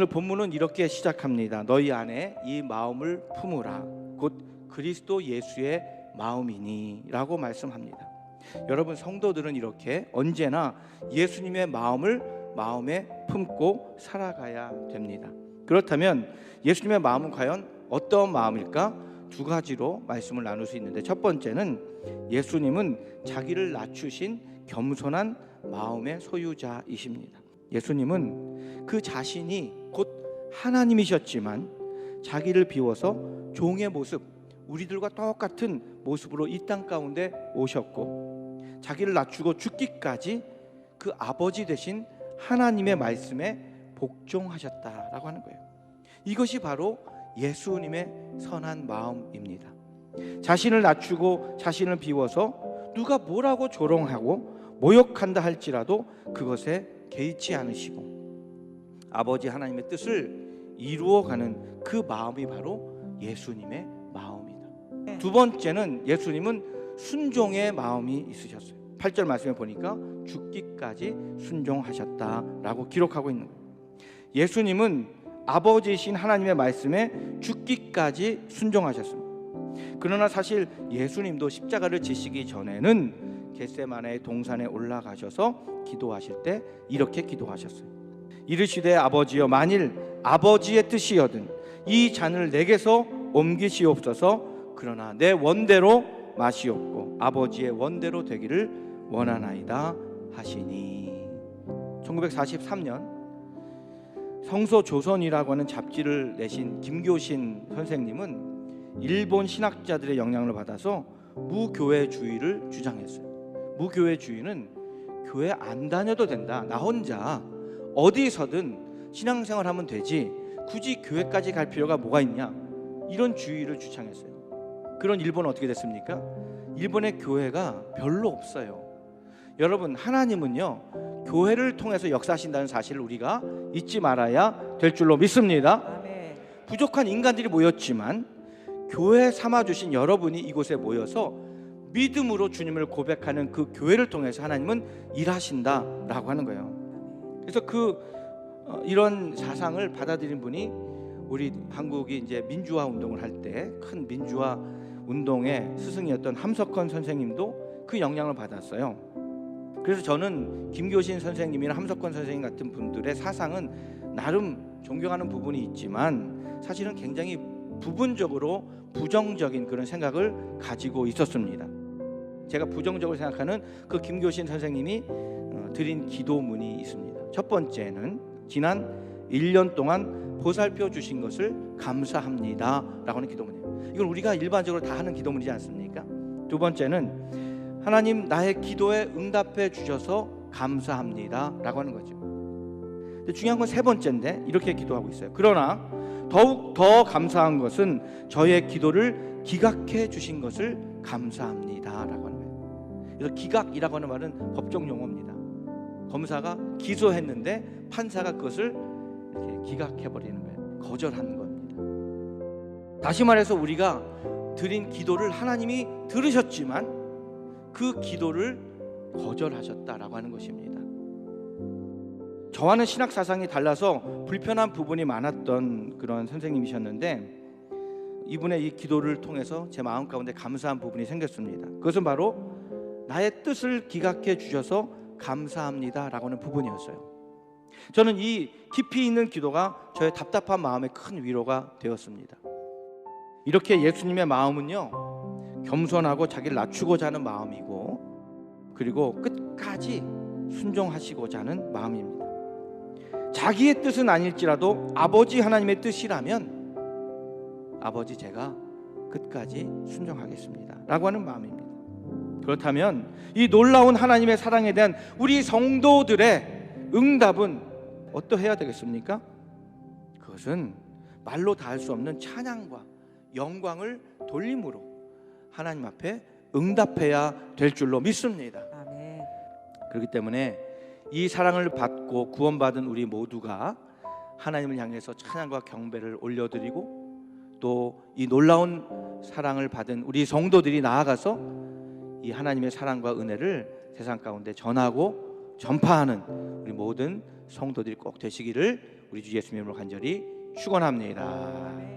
오늘 본문은 이렇게 시작합니다. 너희 안에 이 마음을 품으라 곧 그리스도 예수의 마음이니 라고 말씀합니다. 여러분, 성도들은 이렇게 언제나 예수님의 마음을 마음에 품고 살아가야 됩니다. 그렇다면 예수님의 마음은 과연 어떤 마음일까? 두 가지로 말씀을 나눌 수 있는데, 첫 번째는 예수님은 자기를 낮추신 겸손한 마음의 소유자이십니다. 예수님은 그 자신이 곧 하나님이셨지만 자기를 비워서 종의 모습, 우리들과 똑같은 모습으로 이 땅 가운데 오셨고, 자기를 낮추고 죽기까지 그 아버지 되신 하나님의 말씀에 복종하셨다라고 하는 거예요. 이것이 바로 예수님의 선한 마음입니다. 자신을 낮추고 자신을 비워서 누가 뭐라고 조롱하고 모욕한다 할지라도 그것에 개의치 않으시고 아버지 하나님의 뜻을 이루어가는 그 마음이 바로 예수님의 마음이다. 두 번째는 예수님은 순종의 마음이 있으셨어요. 8절 말씀에 보니까 죽기까지 순종하셨다라고 기록하고 있는 거예요. 예수님은 아버지이신 하나님의 말씀에 죽기까지 순종하셨습니다. 그러나 사실 예수님도 십자가를 지시기 전에는 겟세마네 동산에 올라가셔서 기도하실 때 이렇게 기도하셨어요. 이르시되 아버지여, 만일 아버지의 뜻이여든 이 잔을 내게서 옮기시옵소서. 그러나 내 원대로 마시옵고 아버지의 원대로 되기를 원하나이다 하시니. 1943년 성서조선이라고 하는 잡지를 내신 김교신 선생님은 일본 신학자들의 영향을 받아서 무교회주의를 주장했어요. 무교회주의는 교회 안 다녀도 된다, 나 혼자 어디서든 신앙생활하면 되지 굳이 교회까지 갈 필요가 뭐가 있냐, 이런 주의를 주창했어요. 그런 일본은 어떻게 됐습니까? 일본의 교회가 별로 없어요. 여러분, 하나님은요 교회를 통해서 역사하신다는 사실을 우리가 잊지 말아야 될 줄로 믿습니다. 아멘. 부족한 인간들이 모였지만 교회 삼아주신 여러분이 이곳에 모여서 믿음으로 주님을 고백하는 그 교회를 통해서 하나님은 일하신다라고 하는 거예요. 그래서 이런 사상을 받아들인 분이 우리 한국이 이제 민주화 운동을 할 때 큰 민주화 운동의 스승이었던 함석헌 선생님도 그 영향을 받았어요. 그래서 저는 김교신 선생님이나 함석헌 선생님 같은 분들의 사상은 나름 존경하는 부분이 있지만 사실은 굉장히 부분적으로 부정적인 그런 생각을 가지고 있었습니다. 제가 부정적으로 생각하는 그 김교신 선생님이 드린 기도문이 있습니다. 첫 번째는 지난 1년 동안 보살펴 주신 것을 감사합니다 라고 하는 기도문이에요. 이건 우리가 일반적으로 다 하는 기도문이지 않습니까? 두 번째는 하나님, 나의 기도에 응답해 주셔서 감사합니다 라고 하는 거죠. 근데 중요한 건 세 번째인데 이렇게 기도하고 있어요. 그러나 더욱 더 감사한 것은 저의 기도를 기각해 주신 것을 감사합니다 라고 하는 거예요. 그래서 기각이라고 하는 말은 법정 용어입니다. 검사가 기소했는데 판사가 그것을 이렇게 기각해 버리는 거예요. 거절하는 겁니다. 다시 말해서 우리가 드린 기도를 하나님이 들으셨지만 그 기도를 거절하셨다라고 하는 것입니다. 저와는 신학 사상이 달라서 불편한 부분이 많았던 그런 선생님이셨는데 이분의 이 기도를 통해서 제 마음 가운데 감사한 부분이 생겼습니다. 그것은 바로 나의 뜻을 기각해 주셔서 감사합니다 라고 하는 부분이었어요. 저는 이 깊이 있는 기도가 저의 답답한 마음에 큰 위로가 되었습니다. 이렇게 예수님의 마음은요 겸손하고 자기를 낮추고자 하는 마음이고, 그리고 끝까지 순종하시고자 하는 마음입니다. 자기의 뜻은 아닐지라도 아버지 하나님의 뜻이라면 아버지, 제가 끝까지 순종하겠습니다 라고 하는 마음입니다. 그렇다면 이 놀라운 하나님의 사랑에 대한 우리 성도들의 응답은 어떠해야 되겠습니까? 그것은 말로 다 할 수 없는 찬양과 영광을 돌림으로 하나님 앞에 응답해야 될 줄로 믿습니다. 아멘. 그렇기 때문에 이 사랑을 받고 구원받은 우리 모두가 하나님을 향해서 찬양과 경배를 올려드리고, 또 이 놀라운 사랑을 받은 우리 성도들이 나아가서 이 하나님의 사랑과 은혜를 세상 가운데 전하고 전파하는 우리 모든 성도들이 꼭 되시기를 우리 주 예수님으로 간절히 축원합니다.